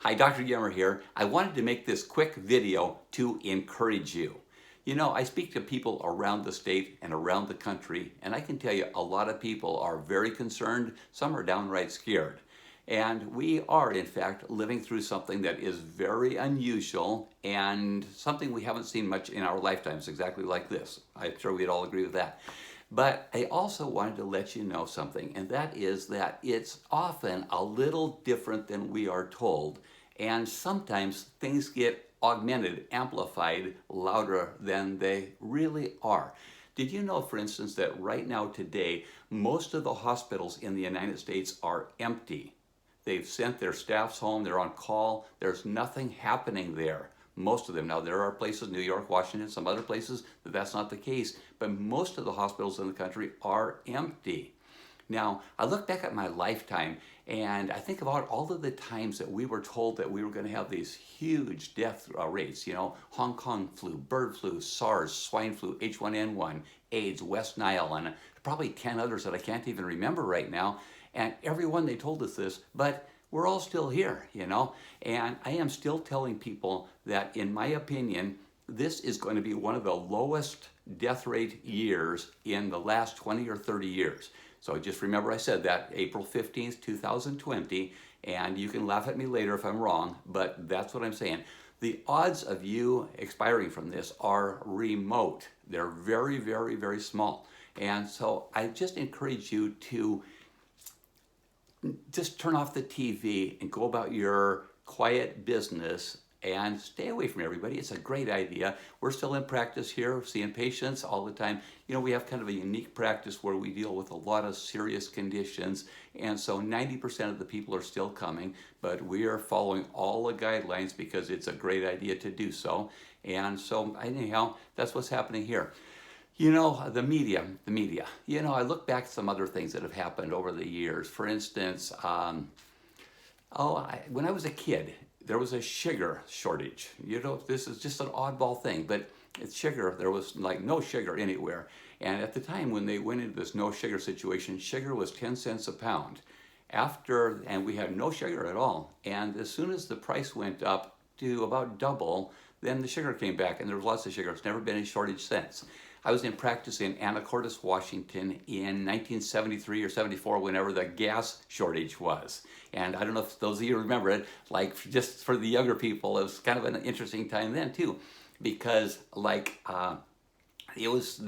Hi, Dr. Yemmer here. I wanted to make this quick video to encourage you. You know, I speak to people around the state and around the country, and I can tell you a lot of people are very concerned. Some are downright scared. And we are, in fact, living through something that is very unusual and something we haven't seen much in our lifetimes, exactly like this. I'm sure we'd all agree with that. But I also wanted to let you know something, and that is that it's often a little different than we are told. And sometimes things get augmented, amplified, louder than they really are. Did you know, for instance, that right now today, most of the hospitals in the United States are empty? They've sent their staffs home, they're on call, there's nothing happening there. Most of them. Now, there are places, New York, Washington, some other places, that's not the case, but most of the hospitals in the country are empty. Now, I look back at my lifetime and I think about all of the times that we were told that we were going to have these huge death rates, Hong Kong flu, bird flu, SARS, swine flu, H1N1, AIDS, West Nile, and probably 10 others that I can't even remember right now. And everyone, they told us this, but we're all still here, and I am still telling people that, in my opinion, this is going to be one of the lowest death rate years in the last 20 or 30 years. So just remember I said that, April 15th, 2020, and you can laugh at me later if I'm wrong, but that's what I'm saying. The odds of you expiring from this are remote. They're very, very, very small. And so I just encourage you to just turn off the TV and go about your quiet business and stay away from everybody. It's a great idea. We're still in practice here, seeing patients all the time. We have kind of a unique practice where we deal with a lot of serious conditions, and so 90% of the people are still coming, but we are following all the guidelines because it's a great idea to do so. And so anyhow, that's what's happening here. The media. I look back at some other things that have happened over the years. For instance, when I was a kid, there was a sugar shortage. This is just an oddball thing, but it's sugar. There was like no sugar anywhere. And at the time when they went into this no sugar situation, sugar was 10 cents a pound. And we had no sugar at all. And as soon as the price went up to about double, then the sugar came back and there was lots of sugar. It's never been a shortage since. I was in practice in Anacortes, Washington in 1973 or 74, whenever the gas shortage was. And I don't know if those of you remember it, like just for the younger people, it was kind of an interesting time then too, because most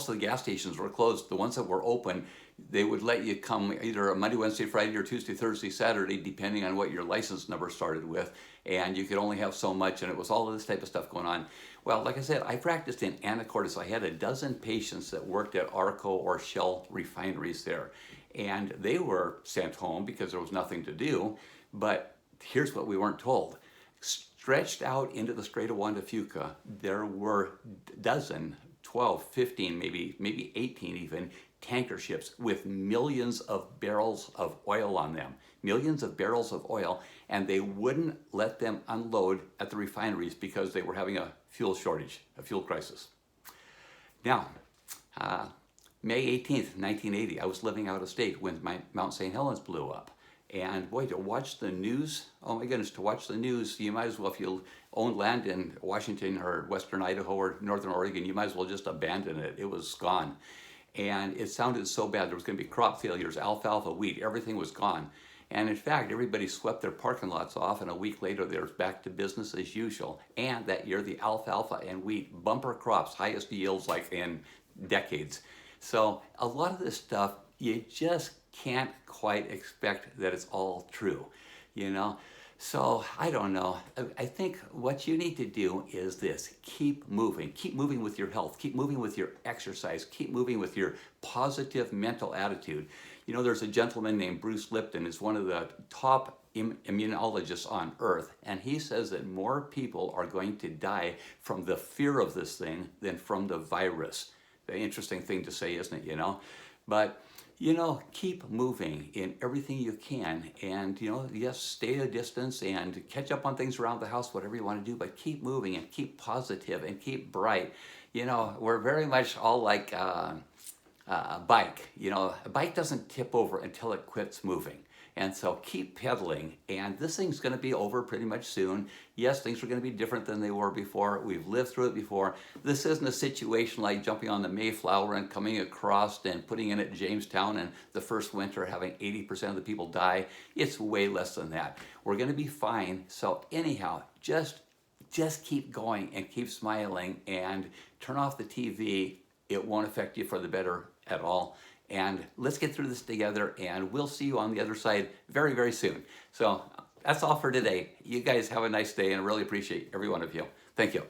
of the gas stations were closed. The ones that were open, they would let you come either a Monday, Wednesday, Friday, or Tuesday, Thursday, Saturday, depending on what your license number started with. And you could only have so much, and it was all of this type of stuff going on. Well, like I said, I practiced in Anacortes. I had a dozen patients that worked at Arco or Shell refineries there. And they were sent home because there was nothing to do. But here's what we weren't told. Stretched out into the Strait of Juan de Fuca, there were dozen, 12, 15, maybe 18 even, tanker ships with millions of barrels of oil on them. Millions of barrels of oil, and they wouldn't let them unload at the refineries because they were having a fuel shortage, a fuel crisis. Now, May 18th, 1980, I was living out of state when Mount St. Helens blew up. And boy, to watch the news, oh my goodness, to watch the news, you might as well, if you own land in Washington or Western Idaho or Northern Oregon, you might as well just abandon it. It was gone. And it sounded so bad. There was going to be crop failures, alfalfa, wheat, everything was gone. And in fact, everybody swept their parking lots off, and a week later, they were back to business as usual. And that year, the alfalfa and wheat, bumper crops, highest yields like in decades. So a lot of this stuff, you just can't quite expect that it's all true, So I don't know. I think what you need to do is this: keep moving with your health, keep moving with your exercise, keep moving with your positive mental attitude. There's a gentleman named Bruce Lipton, is one of the top immunologists on earth, and he says that more people are going to die from the fear of this thing than from the virus. The interesting thing to say, isn't it, But keep moving in everything you can, and yes, stay a distance and catch up on things around the house, whatever you want to do, but keep moving and keep positive and keep bright. We're very much all like a bike. A bike doesn't tip over until it quits moving. And so keep pedaling, and this thing's going to be over pretty much soon. Yes, things are going to be different than they were before. We've lived through it before. This isn't a situation like jumping on the Mayflower and coming across and putting in at Jamestown and the first winter having 80% of the people die. It's way less than that. We're going to be fine. So anyhow, just keep going and keep smiling and turn off the TV. It won't affect you for the better at all. And let's get through this together, and we'll see you on the other side very, very soon. So that's all for today. You guys have a nice day, and I really appreciate every one of you. Thank you.